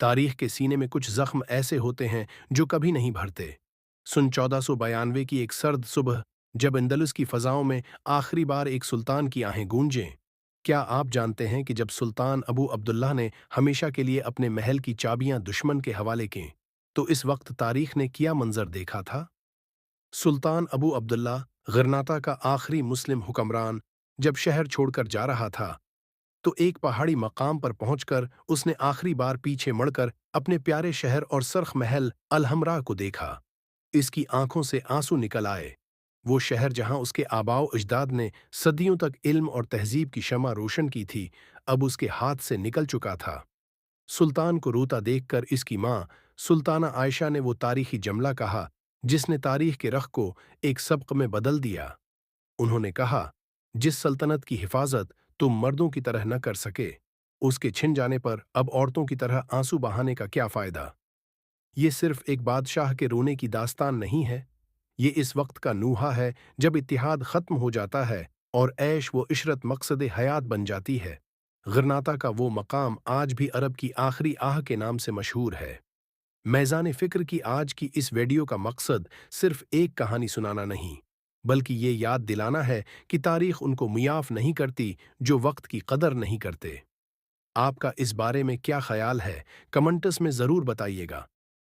तारीख के सीने में कुछ जख्म ऐसे होते हैं जो कभी नहीं भरते। सुन 1492 की एक सर्द सुबह, जब अंदलुस की फजाओं में आखिरी बार एक सुल्तान की आहें गूंजें। क्या आप जानते हैं कि जब सुल्तान अबू अब्दुल्लाह ने हमेशा के लिए अपने महल की चाबियां दुश्मन के हवाले कीं, तो इस वक्त तारीख ने क्या मंजर देखा था? सुल्तान अबू अब्दुल्ला, गिरनाता का आखिरी मुस्लिम हुक्मरान, जब शहर छोड़कर जा रहा था, तो एक पहाड़ी मकाम पर पहुंचकर उसने आखिरी बार पीछे मुड़कर अपने प्यारे शहर और सरख महल अलहमरा को देखा। इसकी आंखों से आंसू निकल आए। वो शहर जहां उसके आबाओ अजदाद ने सदियों तक इल्म और तहजीब की शमा रोशन की थी, अब उसके हाथ से निकल चुका था। सुल्तान को रोता देखकर इसकी मां सुल्ताना आयशा ने वो तारीखी जमला कहा जिसने तारीख के रख को एक सबक में बदल दिया। उन्होंने कहा, जिस सल्तनत की हिफाजत तुम मर्दों की तरह न कर सके, उसके छिन जाने पर अब औरतों की तरह आंसू बहाने का क्या फायदा? ये सिर्फ एक बादशाह के रोने की दास्तान नहीं है, ये इस वक्त का नूहा है जब इत्तिहाद खत्म हो जाता है और ऐश वो इशरत मकसद हयात बन जाती है। गिरनाता का वो मकाम आज भी अरब की आखिरी आह के नाम से मशहूर है। मैज़ान फ़िक्र की आज की इस वीडियो का मकसद सिर्फ एक कहानी सुनाना नहीं, बल्कि ये याद दिलाना है कि तारीख उनको मुयाफ नहीं करती जो वक्त की कदर नहीं करते। आपका इस बारे में क्या ख्याल है? कमेंट्स में ज़रूर बताइएगा।